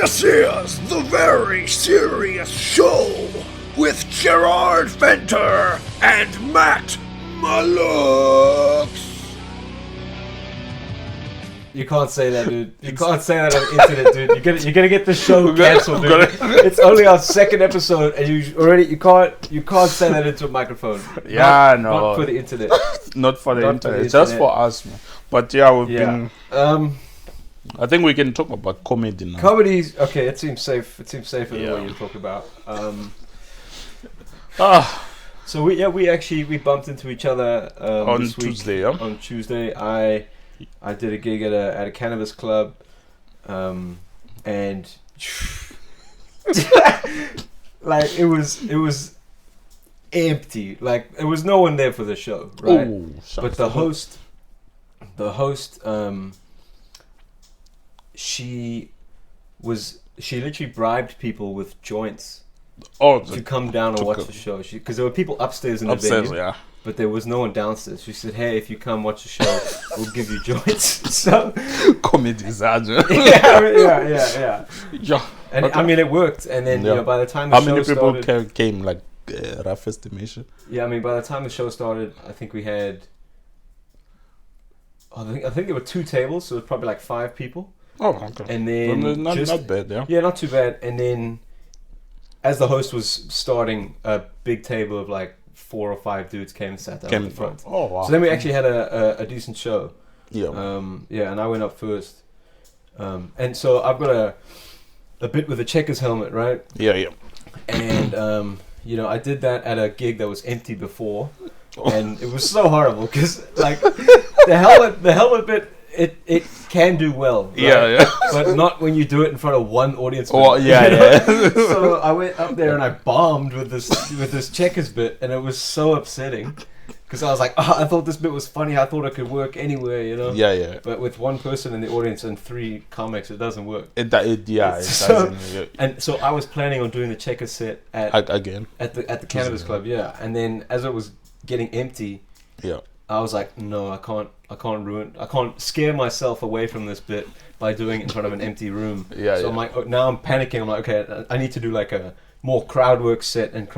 This is the Very Serious Show with Jerard Venter and Matt Maluks. You can't say that, dude. You can't say that on the internet, dude. You're gonna get the show cancelled, dude. It's only our second episode, and you can't say that into a microphone. Yeah, not for the internet. Not for the internet. Just for us, man. But yeah, we've been. I think we can talk about comedy now. Comedy's okay. It seems safe. It seems safer than what you talk about. So we actually bumped into each other on this week, Tuesday. Yeah? On Tuesday, I did a gig at a cannabis club, and like it was empty. Like there was no one there for the show, right? Ooh, but the host, she literally bribed people with joints to come down and watch the show. Because there were people upstairs in the venue. Yeah. But there was no one downstairs. She said, "Hey, if you come watch the show, we'll give you joints." So comedy Sergeant. yeah. And okay. I mean, it worked. And then by the time the how show many people started, came? Like rough estimation. Yeah, I mean, by the time the show started, I think we had. I think there were 2 tables, so it was probably like 5 people. Oh, okay. And then not bad, yeah. Yeah, not too bad. And then, as the host was starting, a big table of like 4 or 5 dudes came and sat down in the front. Oh, wow. So then we actually had a decent show. Yeah. And I went up first. And so I've got a bit with a checkers helmet, right? Yeah. And I did that at a gig that was empty before, and it was so horrible because like the helmet bit. It can do well, right? Yeah. But not when you do it in front of one audience. Oh, yeah. So I went up there and I bombed with this checkers bit, and it was so upsetting because I was like, I thought this bit was funny. I thought it could work anywhere, Yeah. But with one person in the audience and 3 comics, it doesn't work. It doesn't. Yeah. And so I was planning on doing the checkers set at the cannabis club, yeah. And then as it was getting empty, I was like, no, I can't scare myself away from this bit by doing it in front of an empty room. So I'm like, now I'm panicking. I'm like, okay, I need to do like a more crowd work set, and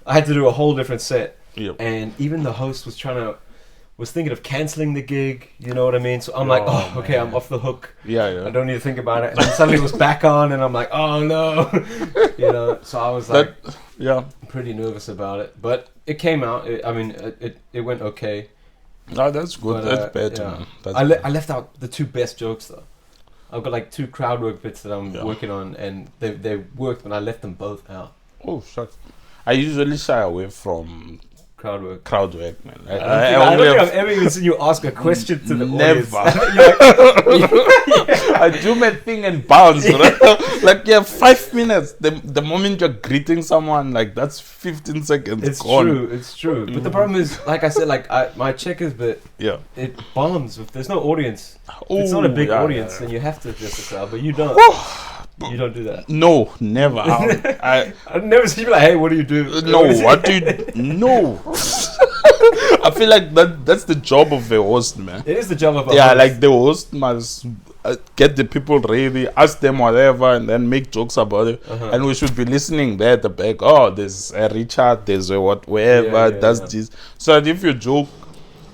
I had to do a whole different set. Yep. And even the host was thinking of cancelling the gig. You know what I mean? So I'm like, okay, I'm off the hook. Yeah. I don't need to think about it. And then suddenly it was back on, and I'm like, oh no, So I was like, pretty nervous about it, but it came out. It went okay. No, that's good. That's better. Yeah. I left out the 2 best jokes though. I've got like 2 crowd work bits that I'm working on, and they worked, but I left them both out. Oh, shucks. I usually shy away from crowd work, man. I don't think I've ever even seen you ask a question to the audience. I do my thing and bounce, right? Like 5 minutes. The moment you're greeting someone, like that's 15 seconds. It's gone. It's true. But the problem is, like I said, my checkers bit, it bombs if there's no audience. If it's not a big audience, then you have to adjust the crowd. But you don't. You don't do that. No, never. I've never seen you like, hey, what do you do? No, what do you? No. I feel like that's the job of a host, man. It is the job of a host. Yeah, like the host must get the people ready, ask them whatever, and then make jokes about it. And we should be listening there at the back. Oh, there's a Richard, there's a whoever does this. So that if you joke,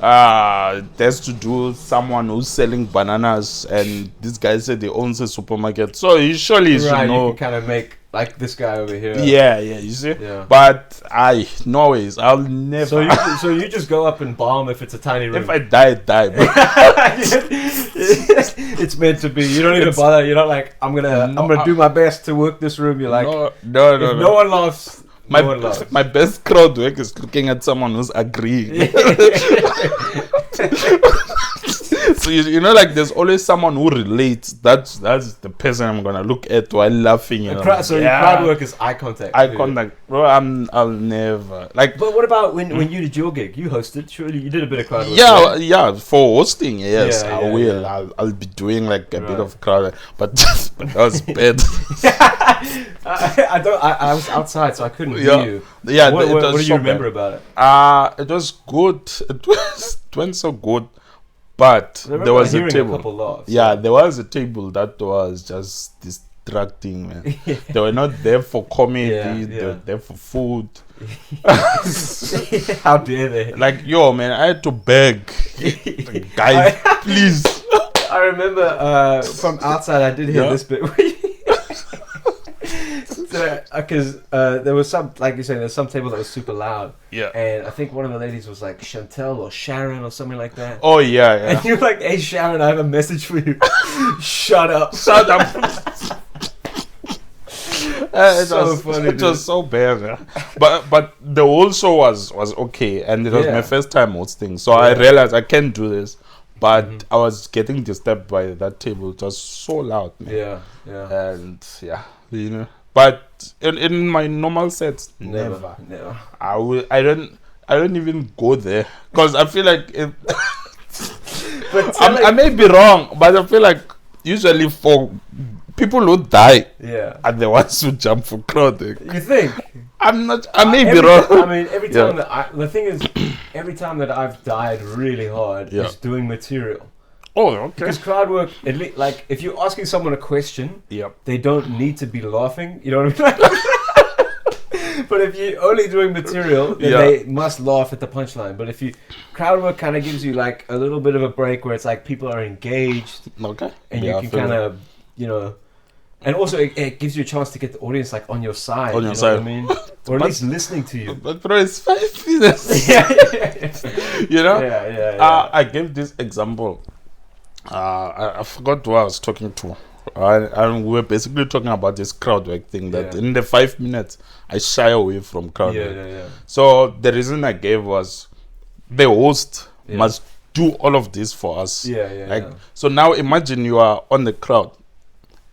there's to do someone who's selling bananas, and this guy said he owns a supermarket, so he surely should know. You can kind of make like this guy over here. Yeah, you see. Yeah. But no ways, I'll never. So you just go up and bomb if it's a tiny room. If I die. It's meant to be. You don't even bother. You're not like I'm gonna do my best to work this room. You're like no one laughs. My best crowd work is looking at someone who's agreeing. So like there's always someone who relates. That's the person I'm gonna look at while laughing. Your crowd work is eye contact. Eye contact, bro. I'll never like. But what about when you did your gig? You hosted. Surely you did a bit of crowd work. Yeah. For hosting, yes, I will. Yeah. I'll be doing like a bit of crowd, but that was bad. I was outside, so I couldn't hear you. Yeah. What do you remember about it? It was good. It went so good. But there was a table. A couple laughs, yeah, there was a table that was just distracting, man. They were not there for comedy. They were there for food. How dare they? Like, yo, man, I had to beg. Guys, please. I remember from outside, I did hear this bit. Because there was some, like you said, there's some table that was super loud. Yeah. And I think one of the ladies was like Chantel or Sharon or something like that. Oh, yeah. And you're like, hey, Sharon, I have a message for you. Shut up. Shut up. Funny. It was so bad. Yeah. But the whole show was okay. And it was my first time hosting. So I realized I can't do this. But I was getting disturbed by that table. It was so loud, man. Yeah. And you know. But in my normal sets, never. I don't even go there because I feel like I may be wrong, but I feel like usually for people who die, are the ones who jump for crowd. You think? I'm not. I may be wrong. I mean, every time the thing is, every time that I've died really hard is doing material. Oh, okay. Because crowd work, like if you're asking someone a question, they don't need to be laughing. You know what I mean? But if you're only doing material, then they must laugh at the punchline. But if you crowd work, kind of gives you like a little bit of a break where it's like people are engaged, and you can kind of, you know, and also it gives you a chance to get the audience like on your side. On your side, what I mean, or at least listening to you. But bro, it's 5 minutes. You know. I gave this example. I forgot who I was talking to. And we were basically talking about this crowd work thing that in the 5 minutes I shy away from crowd work. So the reason I gave was the host must do all of this for us. So now imagine you are on the crowd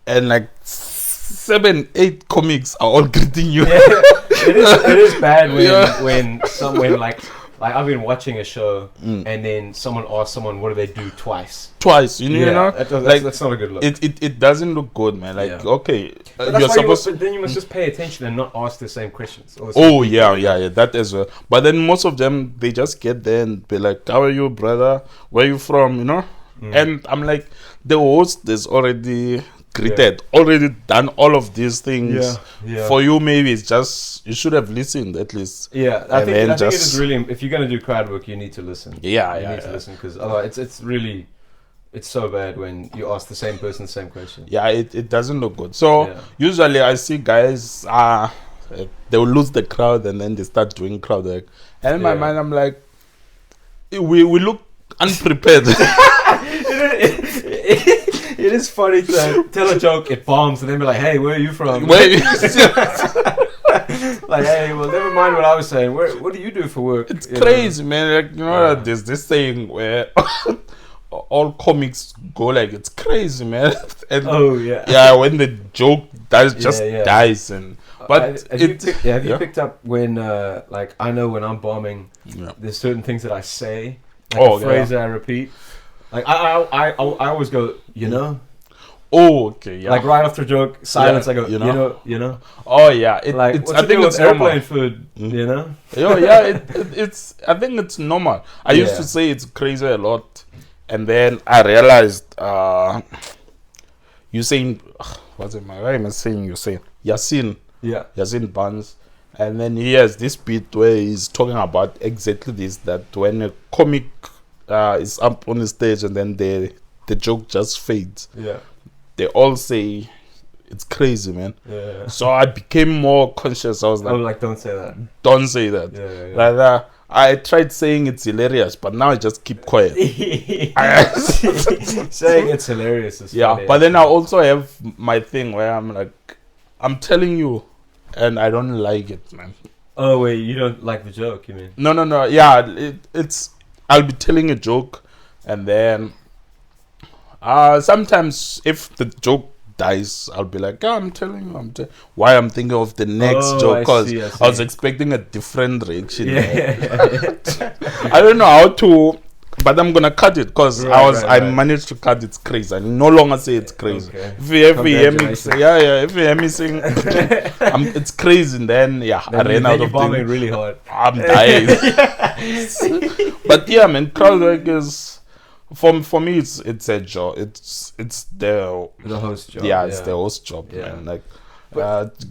and like 7-8 comics are all greeting you. It is bad when someone like I've been watching a show and then someone asks someone, what do they do twice, you know? That's not a good look. It doesn't look good, man. Like, okay, you're supposed then you must just pay attention and not ask the same questions. That as well. But then most of them, they just get there and be like, how are you, brother? Where are you from, you know? And I'm like, the host is already greeted, already done all of these things. For you, maybe it's just you should have listened at least. I think it is really, if you're going to do crowd work, you need to listen. You need to listen, because otherwise it's so bad when you ask the same person the same question. It doesn't look good. So usually I see guys they will lose the crowd and then they start doing crowd work, and in my mind I'm like, we look unprepared. It is funny to tell a joke, it bombs, and then be like, hey, where are you from? Like, hey, well, never mind what I was saying. What do you do for work? It's crazy, man. Like, you know, there's this thing where all comics go like, it's crazy, man. And when the joke dies. And but have you picked up when like I know when I'm bombing, there's certain things that I say, like a phrase that I repeat. Like I always go, you know. Oh, okay, yeah. Like right after a joke, silence. I go, you know. Oh yeah, I think it's airplane food, you know. It's. I think it's normal. I used to say it's crazy a lot, and then I realized you saying why am I saying you saying Yasin? Yasin Barnes, and then he has this bit where he's talking about exactly this, that when a comic is up on the stage and then the joke just fades. They all say it's crazy, man. So I became more conscious. I was like, don't say that. Don't say that. Like I tried saying it's hilarious, but now I just keep quiet. Saying it's hilarious is funny. But then I also have my thing where I'm like, I'm telling you, and I don't like it, man. Oh wait, you don't like the joke, you mean? No. Yeah, it's. I'll be telling a joke, and then sometimes if the joke dies, I'll be like, I'm telling you, why I'm thinking of the next joke, because I was expecting a different reaction. I don't know how to, but I'm gonna cut it because I managed to cut it. It's crazy. I no longer say it's crazy. If you hear me say, if you hear me sing, it's crazy. And then I ran out of bombing really hard. I'm dying. But yeah, man, crowd work is For me, it's a job. It's the host job. Yeah, it's the host job, man. Like,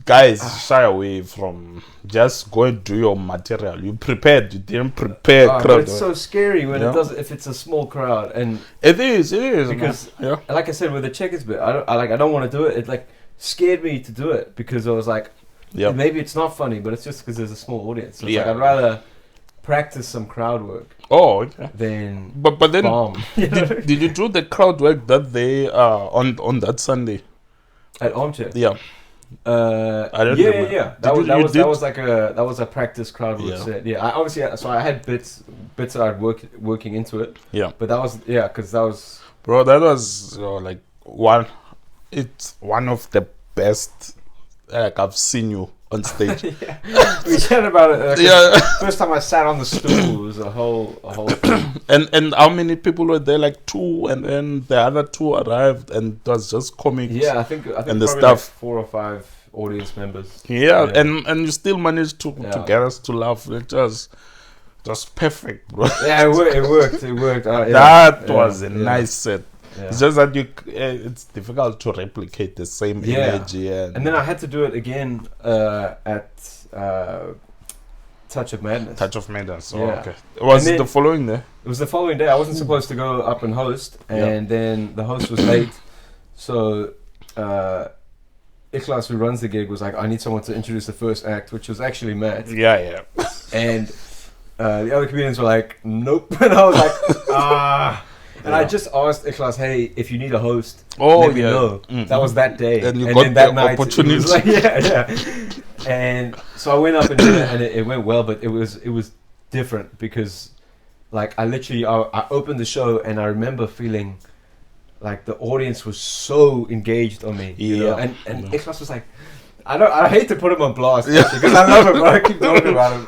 guys, shy away from just go and do your material. You prepared. You didn't prepare. But it's so scary when it does. If it's a small crowd, and it is because like I said with the checkers bit, I don't want to do it. It like scared me to do it because I was like, maybe it's not funny, but it's just because there's a small audience. So it's like I'd rather practice some crowd work. Oh, okay. Then but then did you do the crowd work that they on that Sunday at Armchair? Yeah. I don't remember. Yeah. That was a practice crowd work set. Yeah. I had bits that I'd working into it. Yeah. But that was because that was that was like one. It's one of the best I've seen you on stage. We chatted about it. First time I sat on the stool was a whole thing. And how many people were there? Like 2, and then the other 2 arrived, and it was just comics. Yeah, I think and the stuff. Like 4 or 5 audience members. Yeah. And you still managed to get us to laugh. It was just perfect, bro. Yeah, it worked. That was a nice set. Yeah. It's just that it's difficult to replicate the same energy. And then I had to do it again at Touch of Madness. Touch of Madness. Oh, okay. Was it the following day? It was the following day. I wasn't supposed to go up and host, and then the host was late. So Iklas, who runs the gig, was like, I need someone to introduce the first act, which was actually Matt. Yeah. And the other comedians were like, nope. And I was like, And I just asked Iklas, hey, if you need a host, let me know. Mm-hmm. That was that day. And you got that night, opportunity. Like, And so I went up and did it, and it went well, but it was different because, like, I opened the show, and I remember feeling like the audience was so engaged on me. You know? And Iklas was like, I hate to put him on blast because I love him, but I keep talking about him.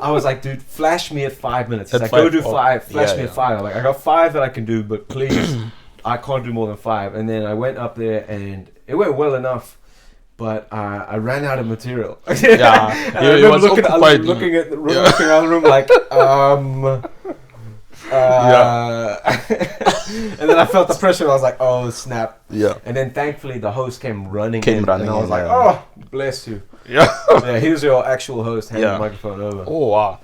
I was like, dude, flash me at 5 minutes. He's like, go do 5. Flash me at 5. I'm like, I got 5 that I can do, but please, I can't do more than 5. And then I went up there, and it went well enough, but I ran out of material. I remember looking around the room like, and then I felt the pressure. I was like, oh snap. Yeah. And then thankfully the host came running and I was like, oh, bless you. Yeah. He was your actual host, handing the microphone over. Oh wow.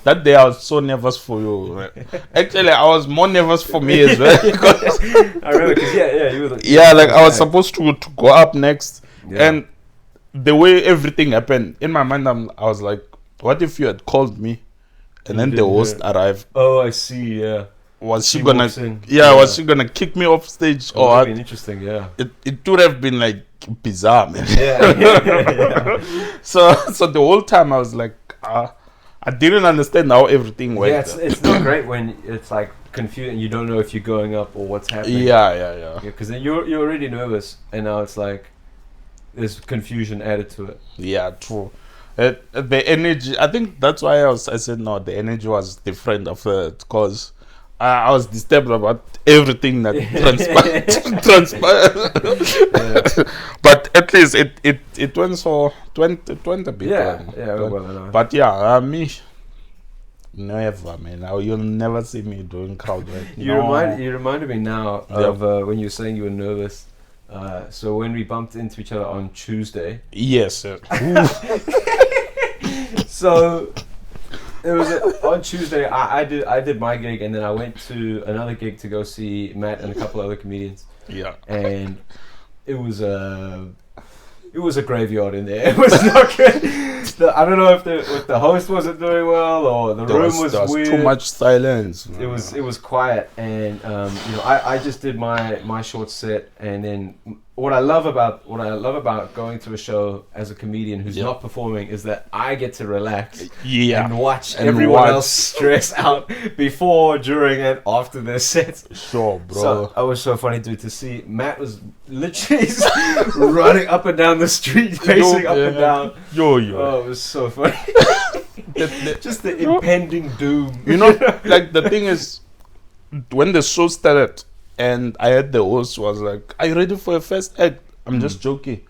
That day I was so nervous for you. Right? Actually, I was more nervous for me as well. I remember because you were I was supposed to go up next, and the way everything happened in my mind, I was like, what if you had called me? And then the host arrived. Oh, I see. Yeah. Was she gonna? Was she gonna kick me off stage or what? Interesting. Yeah. It would have been like bizarre, man. Yeah. So the whole time I was like, I didn't understand how everything went. Yeah, it's not great when it's like confusing. You don't know if you're going up or what's happening. Yeah. Because then you're already nervous, and now it's like there's confusion added to it. Yeah, true. The energy, I think that's why I said no, the energy was different after it, because I was disturbed about everything that transpired. But at least it went a bit. Well enough. But me, never, man. You'll never see me doing crowd work. You reminded me now of when you were saying you were nervous. So when we bumped into each other on Tuesday. Yes. So it was on Tuesday. I did my gig, and then I went to another gig to go see Matt and a couple other comedians. Yeah. And it was a graveyard in there. It was not good. I don't know if the host wasn't doing well or the room was weird. Too much silence. It was quiet, and I just did my short set, and then what I love about going to a show as a comedian who's not performing is that I get to relax and watch everyone else stress out before, during, and after their sets. Sure, bro. So it was so funny to see Matt was literally running up and down the street, pacing up and down. Yo. Oh, it was so funny. Just the impending doom. Like the thing is, when the show started, and I heard the host was like, "Are you ready for your first act?" I'm just joking,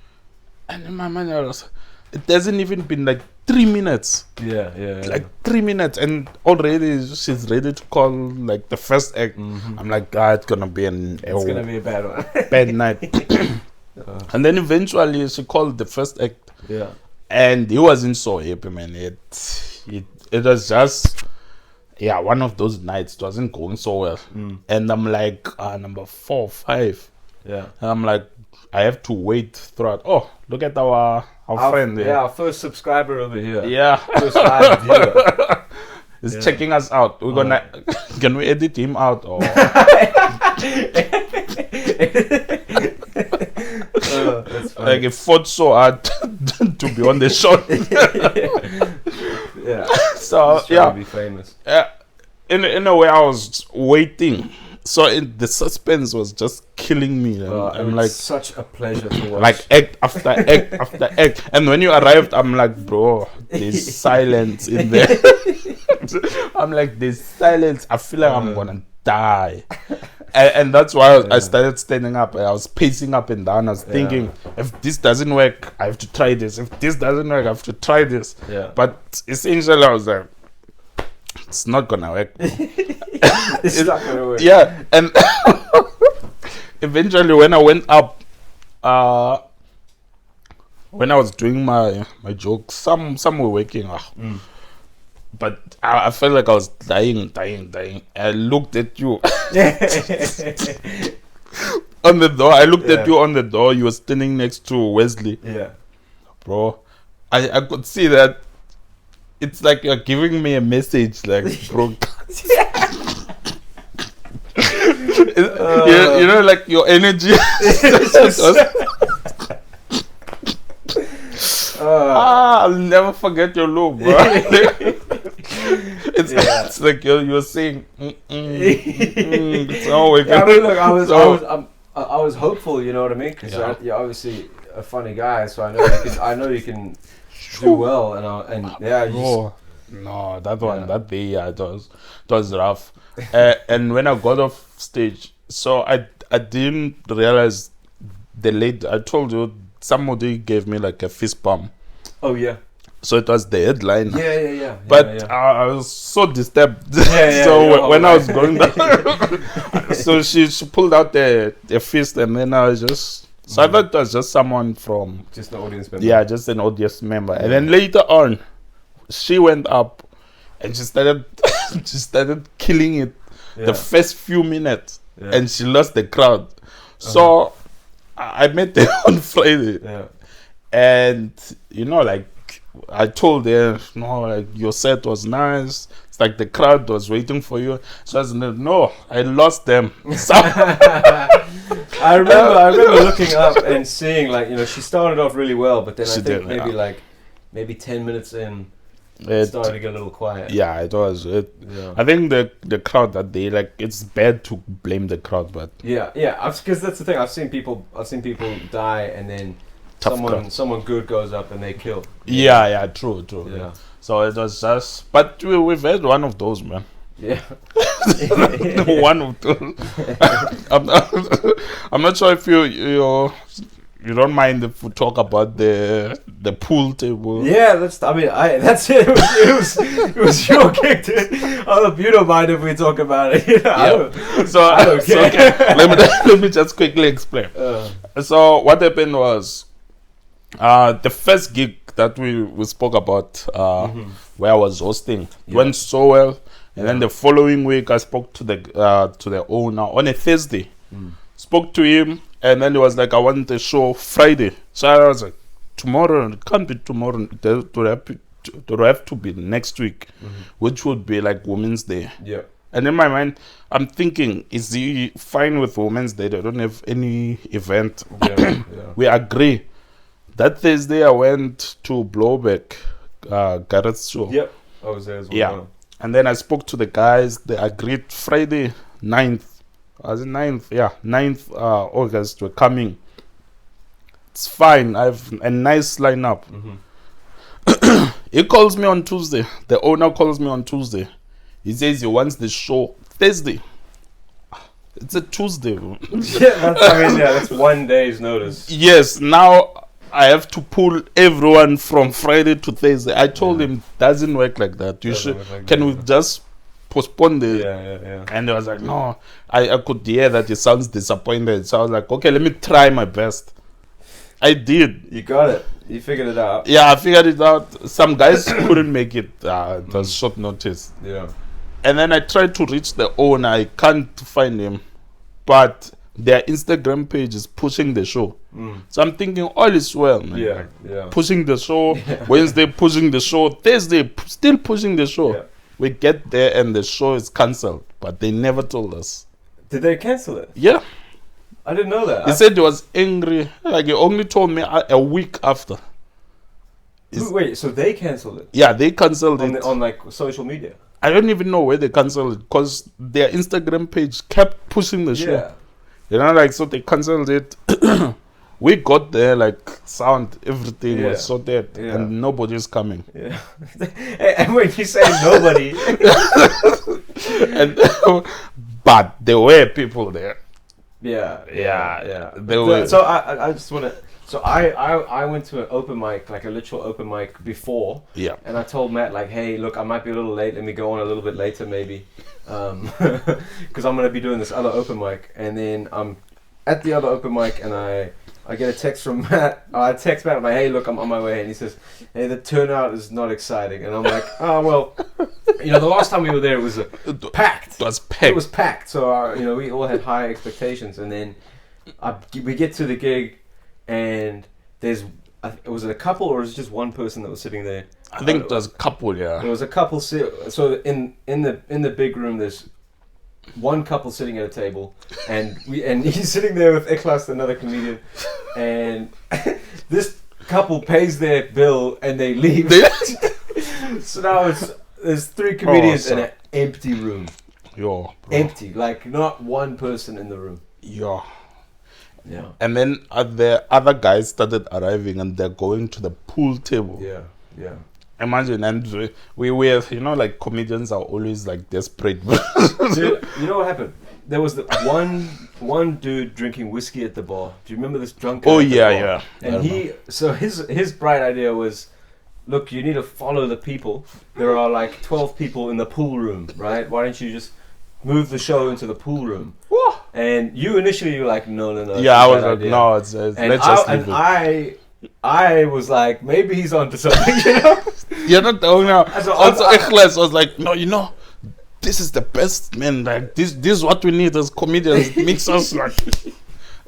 and in my mind I was, it hasn't even been like 3 minutes. Like 3 minutes, and already she's ready to call like the first act. I'm like, God, it's gonna be it's gonna be a bad one. Bad night. And then eventually she called the first act. Yeah. And he wasn't so happy, man. It was just one of those nights. It wasn't going so well. And I'm like, number 4, 5. Yeah. And I'm like, I have to wait throughout. Oh, look at our friend there. Yeah, our first subscriber over here. Yeah. First live viewer. He's checking us out. We're gonna can we edit him out or that's funny. like he fought so hard to be on the show. Yeah. So to be famous. In a way, I was waiting. So the suspense was just killing me. I'm like, such a pleasure to watch. Like act after act after act. And when you arrived, I'm like, bro, there's silence in there. I'm like, there's silence. I feel like I'm gonna die. And that's why I started standing up. I was pacing up and down. I was thinking, if this doesn't work, I have to try this. If this doesn't work, I have to try this. Yeah. But essentially, I was like, it's not gonna work. It's not gonna work. Yeah, and eventually, when I went up, when I was doing my jokes, some were working. But I felt like I was dying. I looked at you on the door. I looked at you on the door. You were standing next to Wesley. Yeah, bro. I could see that. It's like you're giving me a message, like, bro. You know, like your energy. I'll never forget your look, bro. It's like you're saying. It's always. I mean, look, I was hopeful. You know what I mean? Because you're obviously a funny guy, so I know you can do well, no, that day, it was rough. And when I got off stage, so I didn't realize I told you somebody gave me like a fist bump. Oh yeah. So it was the headline. Yeah. But I was so disturbed. So when I was going down, so she pulled out the fist, and then I was just. So I thought it was just someone from... Just an audience member. Yeah, just an audience member. And then later on, she went up and she started killing it the first few minutes. Yeah. And she lost the crowd. So I met her on Friday. Yeah. And, you know, like, I told her, no, like, your set was nice. It's like the crowd was waiting for you. So I was like, no, I lost them. I remember looking up and seeing, like, you know, she started off really well, but then I think maybe 10 minutes in, it started to get a little quiet. Yeah, it was. I think the crowd that day, like, it's bad to blame the crowd, but yeah, because that's the thing. I've seen people die, and then someone good goes up and they kill. Yeah, true. Yeah. So it was just, but we've had one of those, man. Yeah. One of those. I'm not sure if you don't mind if we talk about the pool table. Yeah, that's it. It was your gig. I hope you don't mind if we talk about it. I don't care. Okay. Let me just quickly explain. So what happened was, the first gig that we spoke about, where I was hosting, went so well. And then the following week, I spoke to the owner on a Thursday. Spoke to him, and then he was like, I want the show Friday. So I was like, tomorrow? It can't be tomorrow. It will have to be next week, which would be like Women's Day. Yeah. And in my mind, I'm thinking, is he fine with Women's Day? They don't have any event. Yeah. We agree. That Thursday, I went to Blowback, Garrett's show. Yep. I was there as well. Yeah. And then I spoke to the guys. They agreed Friday, 9th. Was it 9th? Yeah, 9th August. We're coming. It's fine. I have a nice lineup. He calls me on Tuesday. The owner calls me on Tuesday. He says he wants the show Thursday. It's a Tuesday. That's 1 day's notice. Yes. Now, I have to pull everyone from Friday to Thursday. I told him doesn't work like that. You should. Can we just postpone the? Yeah. And he was like, no. I could hear that he sounds disappointed. So I was like, okay, let me try my best. I did. You got it. You figured it out. Yeah, I figured it out. Some guys couldn't make it. It was short notice. Yeah. And then I tried to reach the owner. I can't find him. But their Instagram page is pushing the show. So I'm thinking all is well, man. Yeah. Pushing the show. Wednesday pushing the show. Thursday still pushing the show. Yeah. We get there and the show is cancelled. But they never told us. Did they cancel it? Yeah. I didn't know that. He said he was angry. Like, he only told me a week after. Wait, so they cancelled it? Yeah, they cancelled it. On like social media? I don't even know where they cancelled it because their Instagram page kept pushing the show. Yeah. You know, like, so they cancelled it. We got there, like, sound, everything was sorted, and nobody's coming. Yeah. And when you say nobody. But there were people there. Yeah. They were. So I just want to. So I went to an open mic, like a literal open mic before. Yeah. And I told Matt, like, hey, look, I might be a little late. Let me go on a little bit later, maybe, because I'm gonna be doing this other open mic. And then I'm at the other open mic, and I get a text from Matt. I text Matt, I'm like, hey, look, I'm on my way. And he says, hey, the turnout is not exciting. And I'm like, oh, well, the last time we were there, it was packed. It was packed. It was packed. So, we all had high expectations. And then we get to the gig, and was it a couple or was it just one person that was sitting there? I think it was a couple, yeah. There was a couple. So in the big room, there's one couple sitting at a table, and he's sitting there with Ikhlas, another comedian, and this couple pays their bill and they leave. So now there's three comedians in an empty room. Empty, like not one person in the room. Yeah. And then the other guys started arriving and they're going to the pool table. Yeah. Imagine, and we were, like comedians are always like desperate. Dude, you know what happened? There was the one dude drinking whiskey at the bar. Do you remember this drunk guy? Oh yeah. And his bright idea was, look, you need to follow the people. There are like 12 people in the pool room, right? Why don't you just move the show into the pool room? What? And you initially were like, no. Yeah, I was like, no, let's just leave it. I was like, maybe he's onto something, You're not the owner. Also, Ikhlas was like, no, this is the best, man. Like, this is what we need as comedians. Makes us like.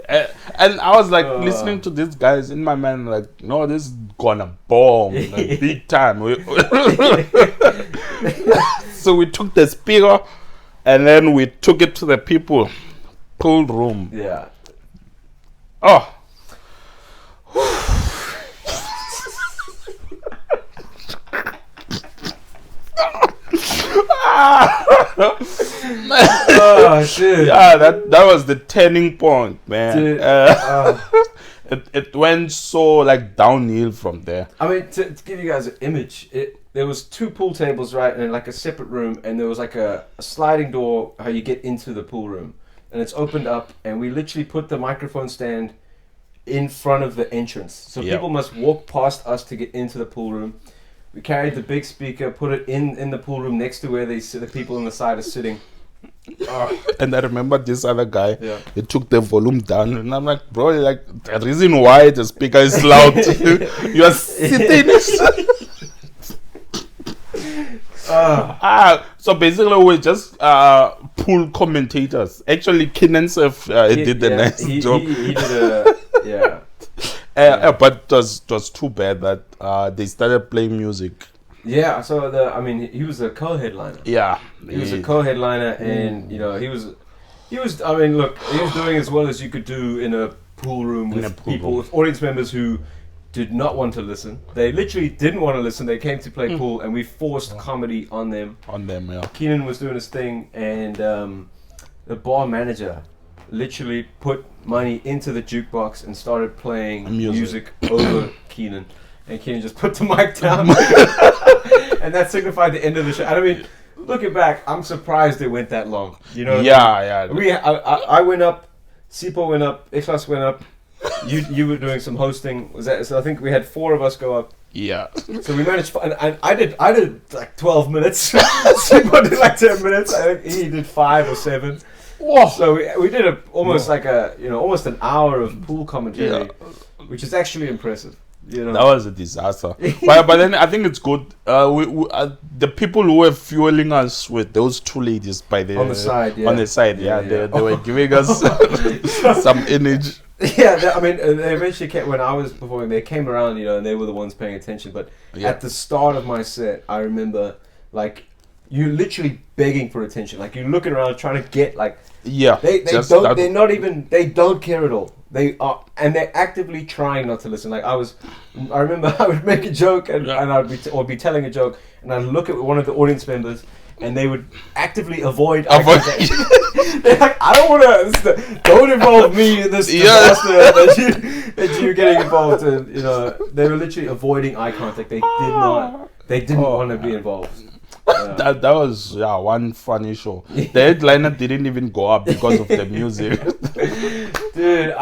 And I was like listening to these guys in my mind, like, no, this is gonna bomb, like, big time. So we took the speaker, and then we took it to the people pool room. Yeah. Oh. Oh shit! Yeah, that was the turning point, man. Dude, it went so like downhill from there. I mean, to give you guys an image, there was two pool tables, right, and like a separate room, and there was like a sliding door how you get into the pool room, and it's opened up, and we literally put the microphone stand in front of the entrance, so people must walk past us to get into the pool room. We carried the big speaker, put it in the pool room next to where the people on the side are sitting. And I remember this other guy, he took the volume down, and I'm like, bro, like, the reason why the speaker is loud, you are sitting. So basically we're just pool commentators. Actually, Kinensef did a nice job. He did but it was too bad that they started playing music. Yeah, so he was a co-headliner. Yeah, he was a co-headliner, and he was. I mean, look, he was doing as well as you could do in a pool room with people, with audience members who did not want to listen. They literally didn't want to listen. They came to play pool, and we forced comedy on them. Yeah. Keenan was doing his thing, and the bar manager literally put money into the jukebox and started playing music over Keenan. And Keenan just put the mic down. And that signified the end of the show. I mean, looking back, I'm surprised it went that long. You know what I mean? Yeah. I went up, Sipo went up, Ikhlas went up, you were doing some hosting. Was that so? I think we had 4 of us go up. Yeah. So we managed, and I did like 12 minutes. Simon did like 10 minutes. I think he did 5 or 7. Whoa. So we did almost an hour of pool commentary, which is actually impressive. You know, that was a disaster. but then I think it's good. The people who were fueling us with those 2 ladies on the side, they were giving us some energy. Yeah, I mean, they eventually came, when I was performing, they came around, and they were the ones paying attention. But at the start of my set, I remember, like, you're literally begging for attention. Like, you're looking around trying to get, like, they don't care at all. They are, and they're actively trying not to listen. Like, I remember I would make a joke and I'd be telling a joke, and I'd look at one of the audience members, and they would actively avoid eye contact. They're like, I don't want to. Don't involve me in this disaster that you're getting involved in. They were literally avoiding eye contact. They did not. They didn't want to be involved. That was one funny show. The headliner didn't even go up because of the music. Dude,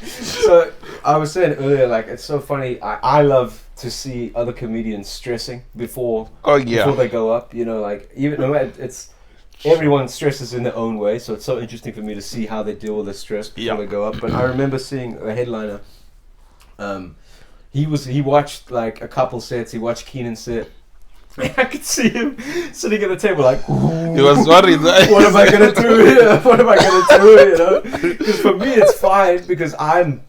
so I was saying earlier, like, it's so funny. I love to see other comedians stressing before they go up. Like, even it's everyone stresses in their own way, so it's so interesting for me to see how they deal with the stress before they go up. But I remember seeing a headliner. He watched like a couple sets. He watched Keenan's set. I could see him sitting at the table like, he was worried. What am I gonna do here? What am I gonna do? Because for me it's fine because I'm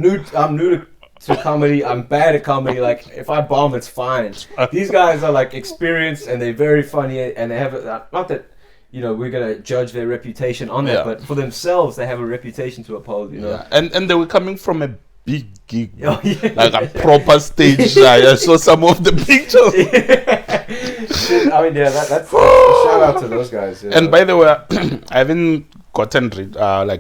new to comedy. I'm bad at comedy. Like, if I bomb, it's fine. These guys are like experienced and they're very funny, and they have not that we're gonna judge their reputation on that, but for themselves they have a reputation to uphold. And they were coming from a big gig, like a proper stage. I saw some of the pictures. I mean, that's shout out to those guys. And by the way, I haven't gotten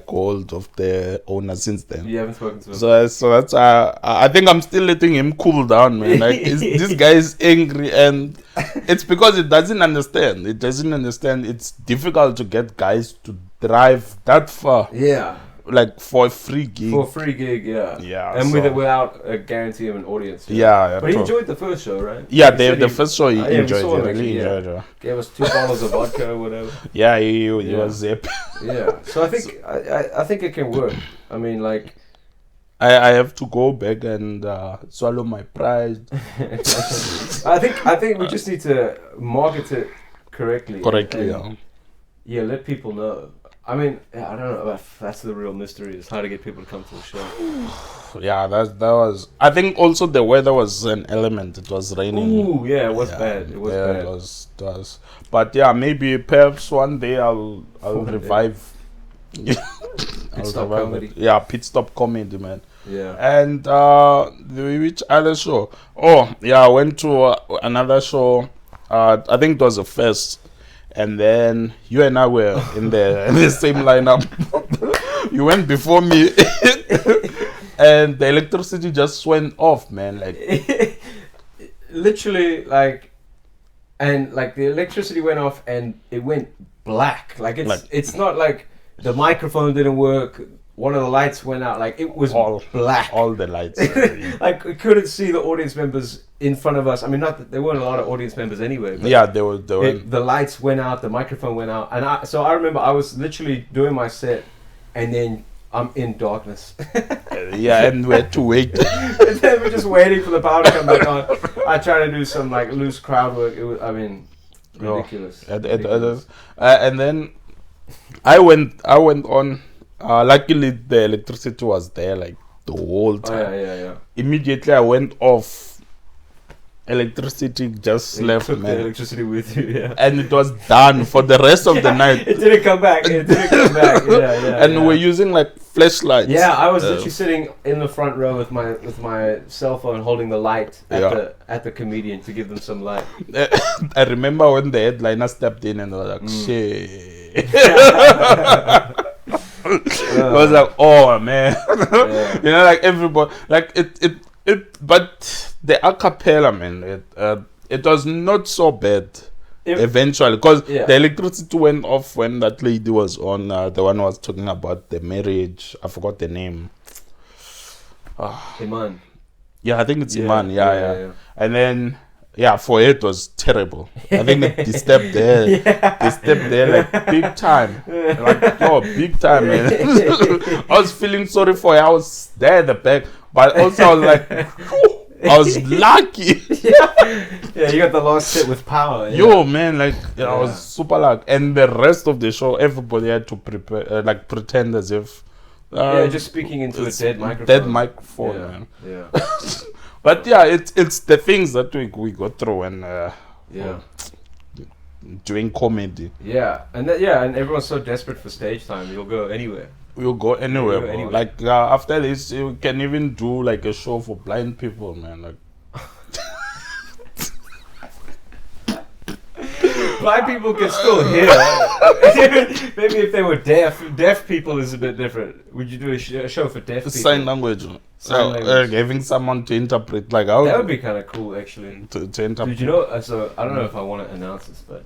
hold of the owner since then. You haven't spoken to him. So that's I think I'm still letting him cool down, man. Like, this guy is angry, and it's because it doesn't understand. It doesn't understand. It's difficult to get guys to drive that far. Yeah. Like, for a free gig. Yeah. And without a guarantee of an audience. But he enjoyed the first show, right? Yeah, the first show he enjoyed. He really enjoyed it. Gave us 2 bottles of vodka or whatever. Yeah, he was happy. Yeah. So I think it can work. I mean, like, I have to go back and swallow my pride. I think we just need to market it correctly. Yeah, let people know. I mean, I don't know. That's the real mystery, is how to get people to come to the show. Yeah, that was. I think also the weather was an element. It was raining. Ooh, yeah, it was bad. It was bad. It was. But yeah, maybe perhaps one day I'll revive. Pit stop comedy. Yeah, pit stop comedy, man. Yeah. And which other show? Oh, yeah, I went to another show. I think it was a fest. And then you and I were in the same lineup. You went before me. And the electricity just went off, man. Like, literally, like, and like the electricity went off and it went black. Like, it's not like the microphone didn't work. One of the lights went out. Like, it was all black. All the lights. Like, we couldn't see the audience members in front of us. I mean, not that there weren't a lot of audience members anyway. But yeah, there were. The lights went out. The microphone went out. And I remember I was literally doing my set, and then I'm in darkness. Yeah, and we had to wait. And then we're just waiting for the power to come back on. I tried to do some like loose crowd work. It was, I mean, ridiculous. And then I went on. Luckily, the electricity was there like the whole time. Yeah. Immediately, I went off. Electricity just left, took man. The electricity with you, yeah. And it was done for the rest of the night. It didn't come back. Yeah. And we're using like flashlights. Yeah, I was literally sitting in the front row with my cell phone, holding the light at the comedian to give them some light. I remember when the headliner stepped in and I was like, shit. I was like, oh man. Like everybody, like it but the acapella, man, it was not so bad. eventually, because the electricity went off when that lady was on. The one who was talking about the marriage. I forgot the name. Iman. Yeah, I think it's Iman. Yeah. And then, for it was terrible. I think they stepped there. They stepped there like big time. Like, big time, man. I was feeling sorry for her. I was there at the back, but also I was like, I was lucky. You got the last hit with power. Yo, man, like I was super lucky. And the rest of the show, everybody had to prepare, like pretend as if. Just speaking into a dead microphone. Dead microphone, man. Yeah. But it's the things that we go through when doing comedy. Yeah, and and everyone's so desperate for stage time. You'll go anywhere. We'll go anywhere. Like after this, you can even do like a show for blind people, man. Like blind people can still hear. Maybe if they were deaf people is a bit different. Would you do a show for deaf people? Sign language. Having someone to interpret, like how that would be kind of cool, actually. To interpret. Did you know? So I don't know if I want to announce this, but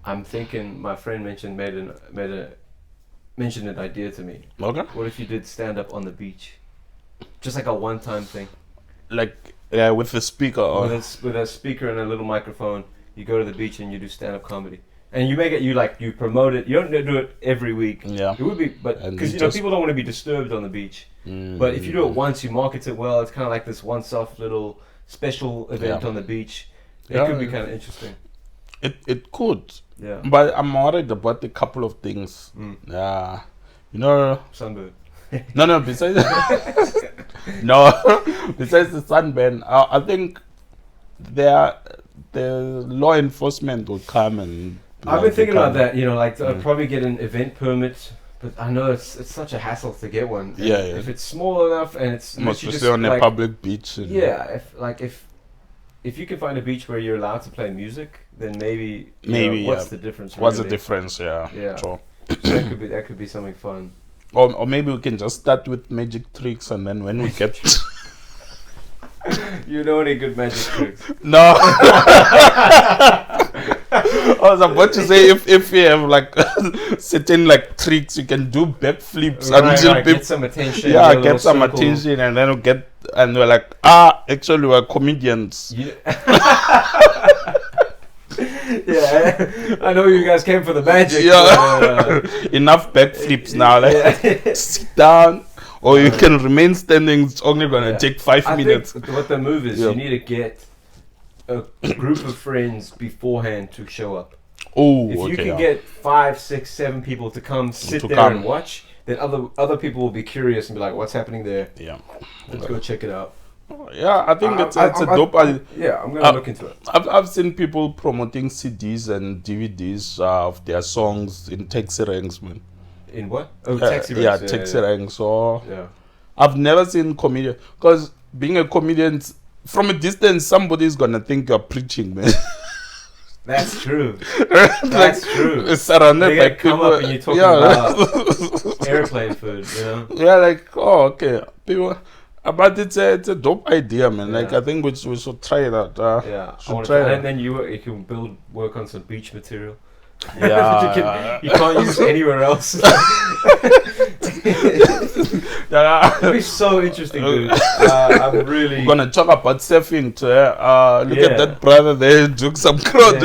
I'm thinking. My friend mentioned mentioned an idea to me. Okay. What if you did stand up on the beach, just like a one-time thing? Like with a speaker or with a speaker and a little microphone. You go to the beach and you do stand-up comedy, and you make it. You promote it. You don't do it every week. Yeah, it would be, but because people don't want to be disturbed on the beach. But if you do it once, you market it well. It's kind of like this once-off little special event on the beach. It could be kind of interesting. It could. Yeah. But I'm worried about a couple of things. Sunburn. No. Besides besides the sunburn, I think the law enforcement will come and. I've been thinking about that. I'd probably get an event permit, but I know it's such a hassle to get one. If it's small enough and it's especially on a public beach. If you can find a beach where you're allowed to play music, then maybe what's the difference? What's the difference? Yeah. Sure. So that could be something fun. Or maybe we can just start with magic tricks, and then when we get. You know any good magic tricks? No. I was about to say if you have like certain like tricks, you can do backflips until people get some attention. Yeah, get some attention, and then we're like, actually we're comedians. I know you guys came for the magic. Enough backflips now. Like sit down. Or you can remain standing. It's only gonna take 5 minutes. Think what the move is, you need to get a group of friends beforehand to show up. If you can get 5, 6, 7 people to come sit there and watch, then other people will be curious and be like, "What's happening there?" Yeah, let's go check it out. Yeah, I think it's a dope idea. Yeah, I'm gonna look into it. I've seen people promoting CDs and DVDs of their songs in taxi ranks, man. In what? Oh, taxi ranks. Yeah, taxi ranks. So I've never seen comedian, because being a comedian, from a distance, somebody's gonna think you're preaching, man. That's true. That's true. It's surrounded by come people. Up and you're talking about airplane food, Yeah, like people. But it's a dope idea, man. Like I think we should try that. And then you can work on some beach material. Yeah, you can't use it anywhere else. It'd be so interesting, dude. I'm really gonna talk about surfing too. Look at that brother there, took some crowd.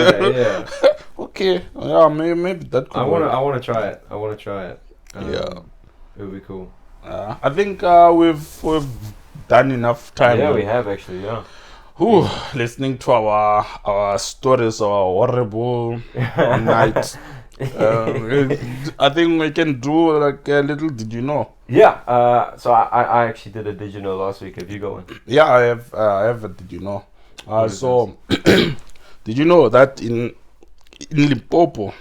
Okay, maybe that could. I wanna try it. It would be cool. I think we've done enough time. Yeah, we have actually. Yeah. Listening to our stories, our horrible night. I think we can do like a little. Did you know? Yeah. So I actually did a Did You Know last week. Have you got one? Yeah, I have a Did You Know. So did you know that in Limpopo,